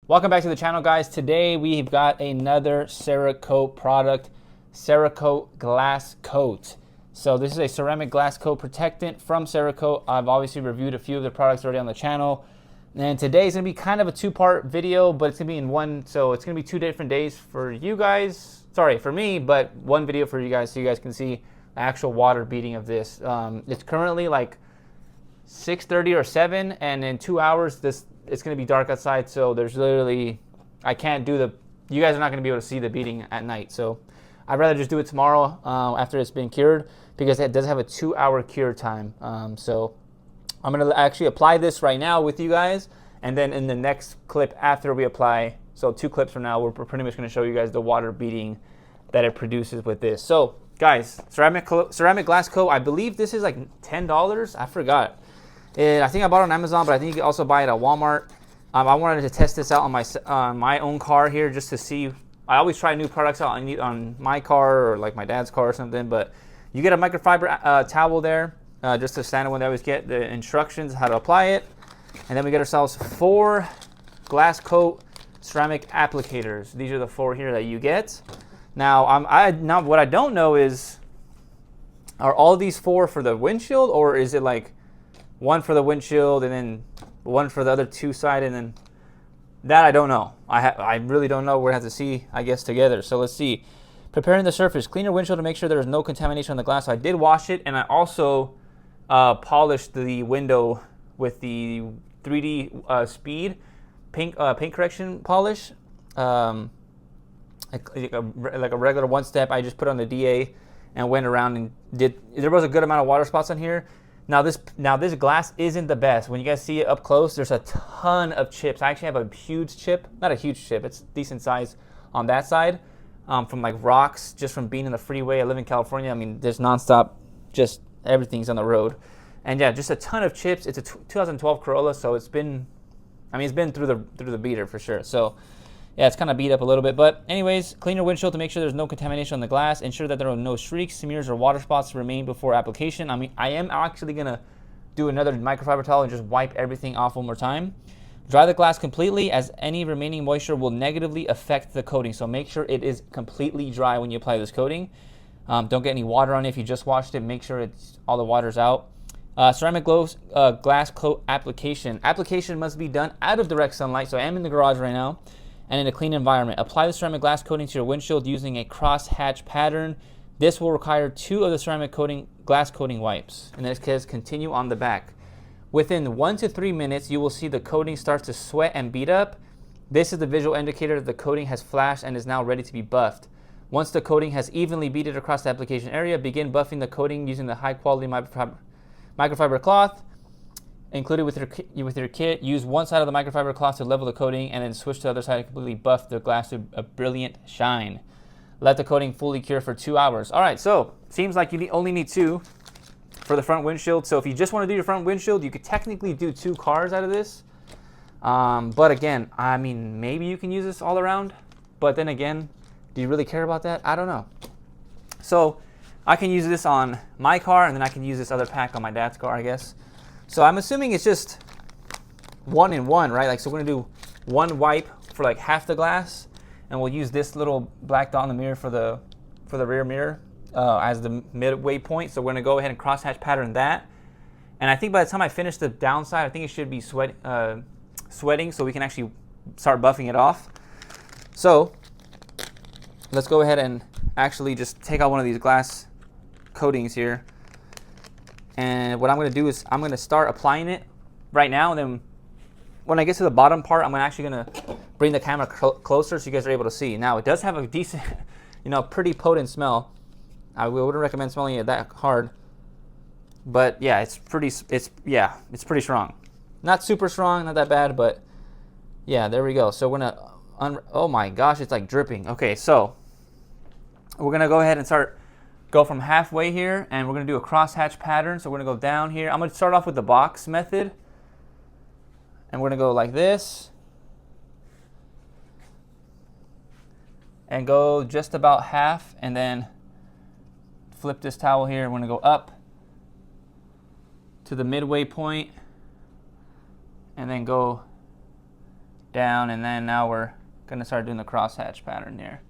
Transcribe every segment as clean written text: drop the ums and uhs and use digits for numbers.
Welcome back to the channel, guys. Today we've got another Cerakote product, Cerakote Glass Coat. So this is a ceramic glass coat protectant from Cerakote. I've obviously reviewed a few of the products already on the channel. And today is going to be kind of a two-part video, but it's going to be in one, so it's going to be 2 different days for you guys. Sorry, for me, but one video for you guys so you guys can see the actual water beating of this. It's currently like 6:30 or 7, and in 2 hours it's going to be dark outside, so there's literally, I can't do the, you guys are not going to be able to see the beating at night. So I'd rather just do it tomorrow after it's been cured, because it does have a 2-hour cure time. So I'm going to actually apply this right now with you guys, and then in the next clip after we apply, so 2 clips from now, we're pretty much going to show you guys the water beating that it produces with this. So guys, ceramic glass coat, I believe this is like $10. I forgot. I think I bought it on Amazon, but I think you can also buy it at Walmart. I wanted to test this out on my own car here, just to see. I always try new products out on my car or like my dad's car or something. But you get a microfiber towel there, just the standard one that I always get. The instructions how to apply it, and then we get ourselves 4 glass coat ceramic applicators. These are the 4 here that you get. Now, what I don't know is, are all these 4 for the windshield, or is it like one for the windshield and then one for the other 2 side, and then that I don't know. I really don't know. We're gonna have to see, I guess, together. So let's see. Preparing the surface. Clean your windshield to make sure there is no contamination on the glass. So I did wash it, and I also polished the window with the 3D speed paint correction polish. Like a regular one step. I just put on the DA and went around and did. There was a good amount of water spots on here. Now this glass isn't the best. When you guys see it up close, there's a ton of chips. I actually have a huge chip, not a huge chip, it's decent size on that side, from like rocks, just from being in the freeway. I live in California. I mean, there's nonstop, just everything's on the road. And yeah, just a ton of chips. It's a 2012 Corolla, so it's been through the beater for sure. So yeah, it's kind of beat up a little bit. But anyways, clean your windshield to make sure there's no contamination on the glass. Ensure that there are no streaks, smears, or water spots remain before application. I am actually going to do another microfiber towel and just wipe everything off one more time. Dry the glass completely, as any remaining moisture will negatively affect the coating. So make sure it is completely dry when you apply this coating. Don't get any water on it. If you just washed it, make sure all the water's out. Ceramic glass coat application. Application must be done out of direct sunlight. So I am in the garage right now, and in a clean environment. Apply the ceramic glass coating to your windshield using a cross-hatch pattern. This will require 2 of the ceramic glass coating wipes. In this case, continue on the back. Within 1 to 3 minutes, you will see the coating start to sweat and beat up. This is the visual indicator that the coating has flashed and is now ready to be buffed. Once the coating has evenly beaded across the application area, begin buffing the coating using the high-quality microfiber cloth included with your kit. Use one side of the microfiber cloth to level the coating, and then switch to the other side to completely buff the glass to a brilliant shine. Let the coating fully cure for 2 hours. All right, so seems like you only need 2 for the front windshield. So if you just want to do your front windshield, you could technically do 2 cars out of this. But again, I mean, maybe you can use this all around. But then again, do you really care about that? I don't know. So I can use this on my car, and then I can use this other pack on my dad's car, I guess. So I'm assuming it's just 1 in 1, right? Like, so we're gonna do 1 wipe for like half the glass, and we'll use this little black dot in the mirror for the rear mirror as the midway point. So we're gonna go ahead and crosshatch pattern that. And I think by the time I finish the downside, I think it should be sweating, so we can actually start buffing it off. So let's go ahead and actually just take out one of these glass coatings here. And what I'm going to do is I'm going to start applying it right now, and then when I get to the bottom part, I'm actually going to bring the camera closer so you guys are able to see. Now, it does have a decent, pretty potent smell. I wouldn't recommend smelling it that hard, but yeah, it's pretty strong. Not super strong, not that bad, but yeah, there we go. So we're gonna, oh my gosh, it's like dripping. Okay, so we're gonna go ahead and go from halfway here, and we're going to do a crosshatch pattern. So we're going to go down here. I'm going to start off with the box method, and we're going to go like this and go just about half, and then flip this towel here. We're going to go up to the midway point, and then go down, and then now we're gonna start doing the crosshatch pattern here.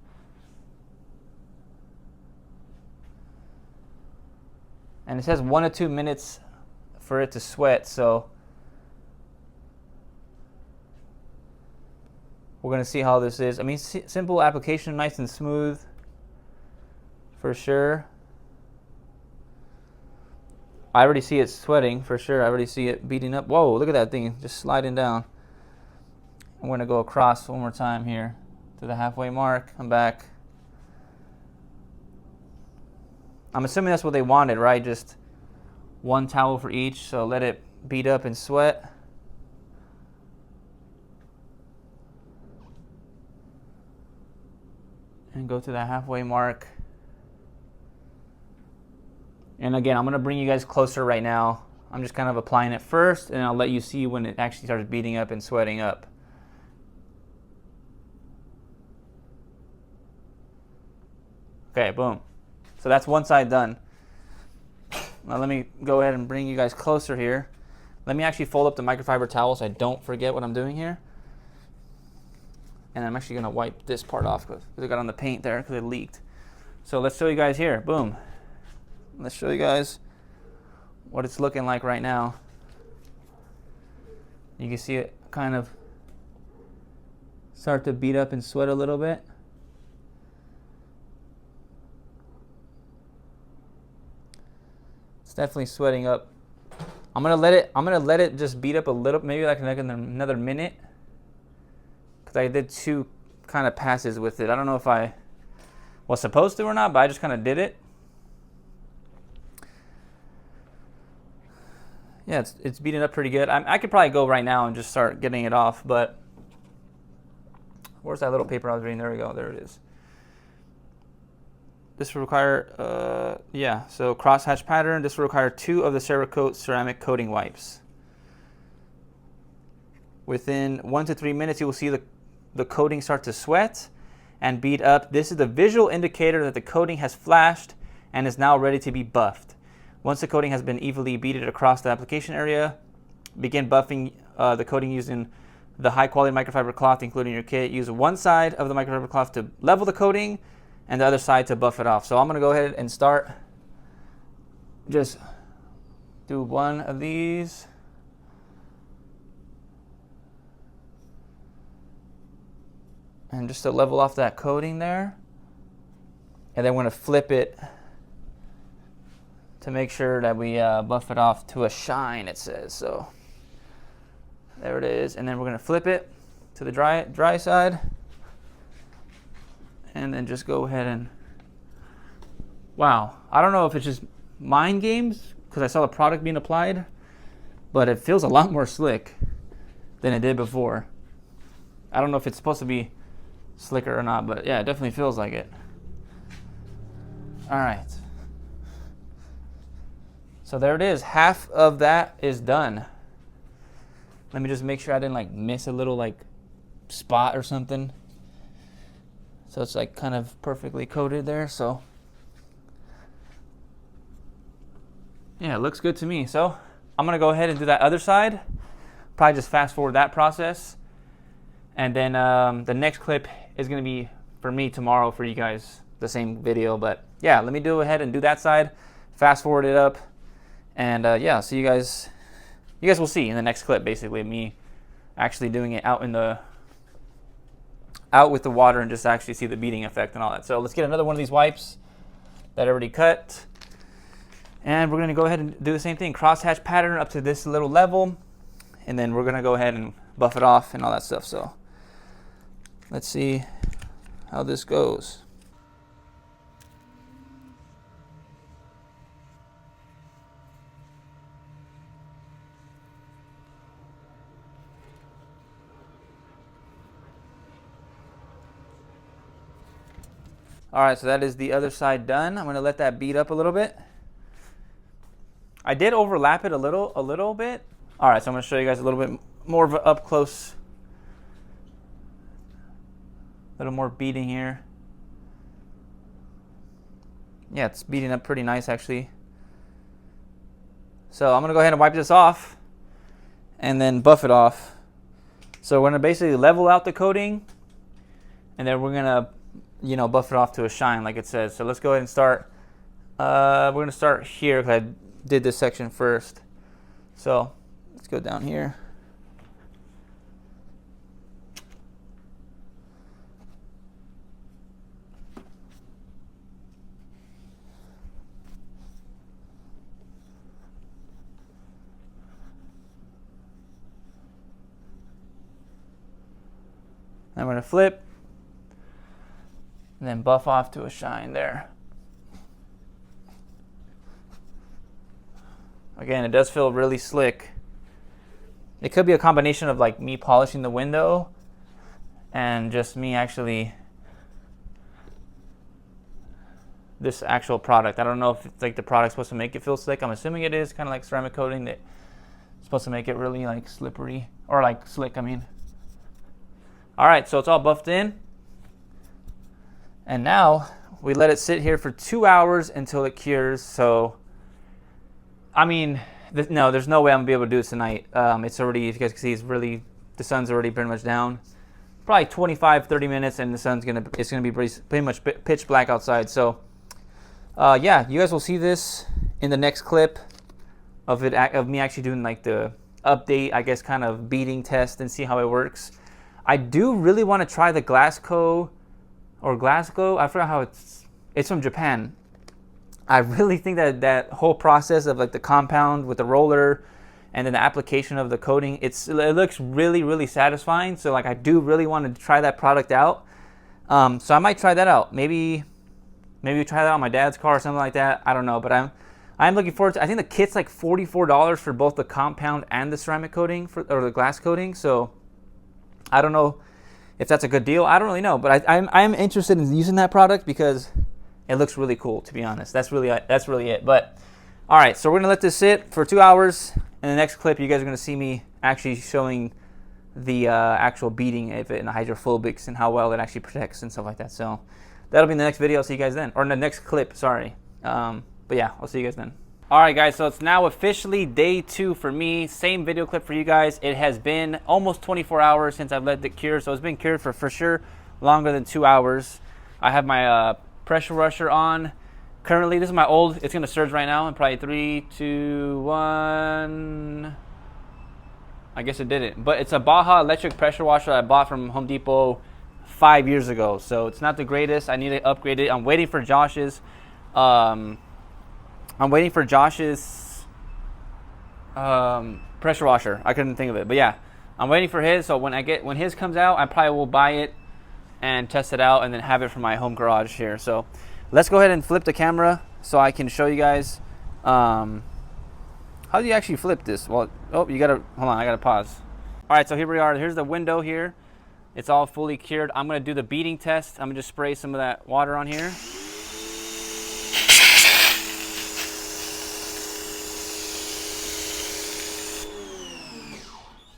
And it says 1 to 2 minutes for it to sweat, so we're gonna see how this is. I mean, simple application, nice and smooth, for sure. I already see it sweating, for sure. I already see it beating up. Whoa, look at that thing, just sliding down. I'm gonna go across one more time here to the halfway mark. I'm back. I'm assuming that's what they wanted, right? Just one towel for each, so let it beat up and sweat. And go to the halfway mark. And again, I'm gonna bring you guys closer right now. I'm just kind of applying it first, and I'll let you see when it actually starts beating up and sweating up. Okay, boom. So that's one side done. Now let me go ahead and bring you guys closer here. Let me actually fold up the microfiber towel so I don't forget what I'm doing here. And I'm actually gonna wipe this part off because it got on the paint there because it leaked. So let's show you guys here, boom. Let's show you guys what it's looking like right now. You can see it kind of start to beat up and sweat a little bit. It's definitely sweating up. I'm gonna let it just beat up a little, maybe like another minute, because I did 2 kind of passes with it. I don't know if I was supposed to or not, but I just kind of did it. Yeah, it's beating up pretty good. I could probably go right now and just start getting it off, but where's that little paper I was reading? There we go. There it is. This will require, so crosshatch pattern. This will require 2 of the Cerakote ceramic coating wipes. Within 1 to 3 minutes, you will see the coating start to sweat and beat up. This is the visual indicator that the coating has flashed and is now ready to be buffed. Once the coating has been evenly beaded across the application area, begin buffing the coating using the high-quality microfiber cloth including your kit. Use one side of the microfiber cloth to level the coating and the other side to buff it off. So I'm gonna go ahead and start. Just do one of these. And just to level off that coating there. And then we're gonna flip it to make sure that we buff it off to a shine, it says. So there it is. And then we're gonna flip it to the dry side. And then just go ahead and, wow. I don't know if it's just mind games because I saw the product being applied, but it feels a lot more slick than it did before. I don't know if it's supposed to be slicker or not, but yeah, it definitely feels like it. All right. So there it is. Half of that is done. Let me just make sure I didn't like miss a little like spot or something. So it's like kind of perfectly coated there. So yeah, it looks good to me. So I'm gonna go ahead and do that other side. Probably just fast forward that process. And then the next clip is gonna be for me tomorrow for you guys, the same video. But yeah, let me go ahead and do that side, fast forward it up. And yeah, so you guys will see in the next clip basically me actually doing it out with the water and just actually see the beating effect and all that. So let's get another one of these wipes that I already cut. And we're gonna go ahead and do the same thing, crosshatch pattern up to this little level. And then we're gonna go ahead and buff it off and all that stuff. So let's see how this goes. All right, so that is the other side done. I'm gonna let that beat up a little bit. I did overlap it a little bit. All right, so I'm gonna show you guys a little bit more of an up close, a little more beating here. Yeah, it's beating up pretty nice actually. So I'm gonna go ahead and wipe this off and then buff it off So we're gonna basically level out the coating, and then we're gonna, you know, buff it off to a shine like it says. So let's go ahead and start. We're gonna start here because I did this section first. So let's go down here. I'm going to flip and then buff off to a shine there. Again, it does feel really slick. It could be a combination of like me polishing the window and just me actually, this actual product. I don't know if it's like the product's supposed to make it feel slick. I'm assuming it is, kind of like ceramic coating that's supposed to make it really like slippery, or like slick, I mean. All right, so it's all buffed in. And now we let it sit here for 2 hours until it cures. So, I mean, no, there's no way I'm gonna be able to do this tonight. It's already, if you guys can see, it's really, the sun's already pretty much down. Probably 25, 30 minutes and the sun's it's gonna be pretty much pitch black outside. So, yeah, you guys will see this in the next clip of me actually doing like the update, I guess, kind of beading test and see how it works. I do really want to try the Glasgow, I forgot how it's from Japan. I really think that whole process of like the compound with the roller and then the application of the coating, it looks really, really satisfying. So like I do really want to try that product out. So I might try that out. Maybe try that on my dad's car or something like that. I don't know, but I'm looking forward to. I think the kit's like $44 for both the compound and the ceramic coating or the glass coating. So I don't know if that's a good deal. I don't really know, but I'm interested in using that product because it looks really cool, to be honest. That's really it. But all right, so we're gonna let this sit for 2 hours. In the next clip, you guys are gonna see me actually showing the actual beading of it and the hydrophobics and how well it actually protects and stuff like that. So that'll be in the next video. I'll see you guys then, or in the next clip. Sorry. But yeah, I'll see you guys then. All right, guys, so it's now officially day 2 for me. Same video clip for you guys. It has been almost 24 hours since I've let it cure, so it's been cured for sure longer than 2 hours. I have my pressure washer on. Currently, this is my old. It's going to surge right now in probably 3, 2, 1. I guess it didn't. But it's a Baja electric pressure washer I bought from Home Depot 5 years ago. So it's not the greatest. I need to upgrade it. I'm waiting for Josh's. Pressure washer. I couldn't think of it, but yeah, I'm waiting for his. So when his comes out, I probably will buy it and test it out, and then have it for my home garage here. So let's go ahead and flip the camera so I can show you guys. How do you actually flip this? Well, oh, you gotta hold on. I gotta pause. All right, so here we are. Here's the window here. It's all fully cured. I'm gonna do the beading test. I'm gonna just spray some of that water on here.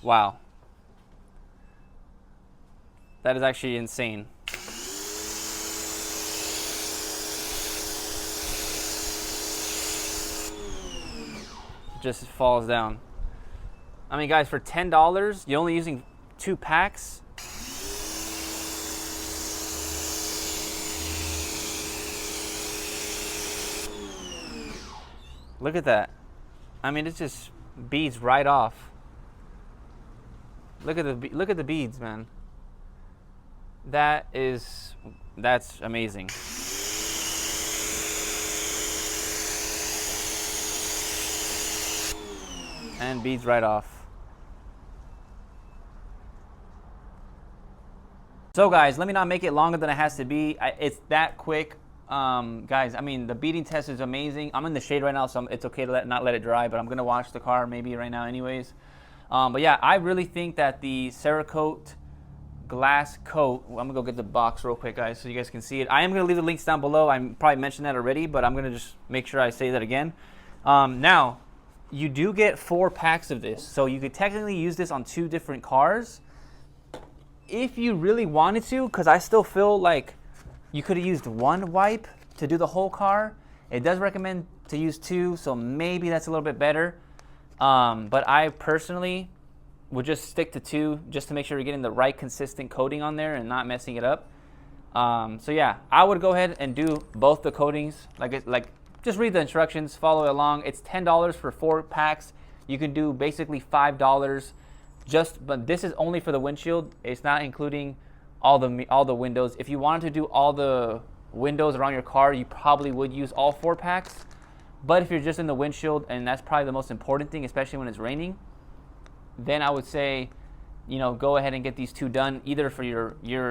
Wow. That is actually insane. Just falls down. I mean, guys, for $10, you're only using 2 packs. Look at that. I mean, it just beads right off. Look at the beads, man. That's amazing. And beads right off. So guys, let me not make it longer than it has to be. It's that quick. Guys, I mean, the beading test is amazing. I'm in the shade right now, so it's okay to not let it dry, but I'm gonna wash the car maybe right now anyways. But yeah, I really think that the Cerakote glass coat, I'm gonna go get the box real quick, guys, so you guys can see it. I am gonna leave the links down below. I probably mentioned that already, but I'm gonna just make sure I say that again. Now, you do get 4 packs of this, so you could technically use this on 2 different cars if you really wanted to, because I still feel like you could have used 1 wipe to do the whole car. It does recommend to use 2, so maybe that's a little bit better. But I personally would just stick to 2 just to make sure you're getting the right consistent coating on there and not messing it up. So yeah, I would go ahead and do both the coatings. Just read the instructions, follow along. It's $10 for 4 packs. You can do basically $5 but this is only for the windshield. It's not including all the windows. If you wanted to do all the windows around your car, you probably would use all 4 packs. But if you're just in the windshield, and that's probably the most important thing, especially when it's raining, then I would say, go ahead and get these 2 done, either for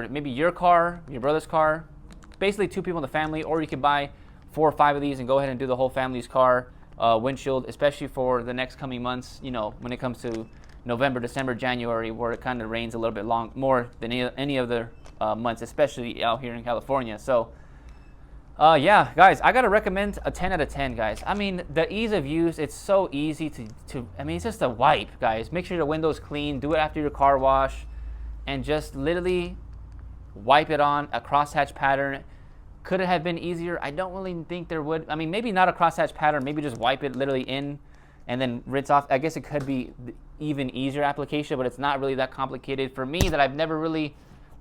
maybe your car, your brother's car, basically 2 people in the family, or you could buy 4 or 5 of these and go ahead and do the whole family's car windshield, especially for the next coming months, when it comes to November, December, January, where it kind of rains a little bit more than any other months, especially out here in California. So yeah, guys, I gotta recommend a 10 out of 10, guys. I mean, the ease of use, it's so easy it's just a wipe, guys. Make sure your window's clean, do it after your car wash, and just literally wipe it on a crosshatch pattern. Could it have been easier? I don't really think there would. I mean, maybe not a crosshatch pattern, maybe just wipe it literally in and then rinse off. I guess it could be even easier application, but it's not really that complicated. For me, that I've never really,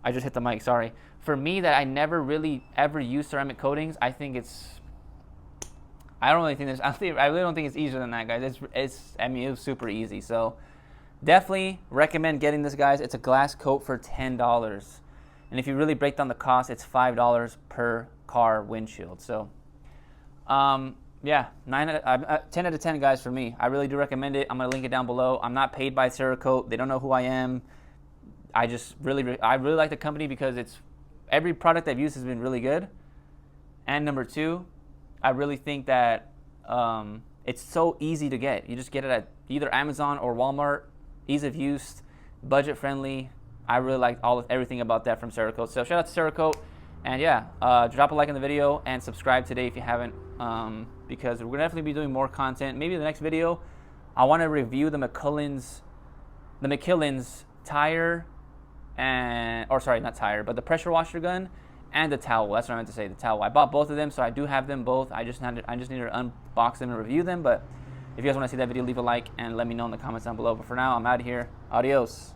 I just hit the mic, sorry. For me, that I never really ever used ceramic coatings, I think I really don't think it's easier than that, guys. It was super easy. So definitely recommend getting this, guys. It's a glass coat for $10. And if you really break down the cost, it's $5 per car windshield. So yeah, 10 out of 10, guys, for me. I really do recommend it. I'm going to link it down below. I'm not paid by Cerakote. They don't know who I am. I really like the company because every product I've used has been really good. And number 2, I really think that it's so easy to get. You just get it at either Amazon or Walmart. Ease of use, budget friendly. I really like everything about that from Cerakote. So shout out to Cerakote. And yeah, drop a like in the video and subscribe today if you haven't, because we're gonna definitely be doing more content. Maybe the next video, I want to review the McKillen's tire but the pressure washer gun and the towel. That's what I meant to say, the towel. I bought both of them, so I do have them both. I just need to unbox them and review them. But if you guys want to see that video, leave a like and let me know in the comments down below. But for now, I'm out of here. Adios.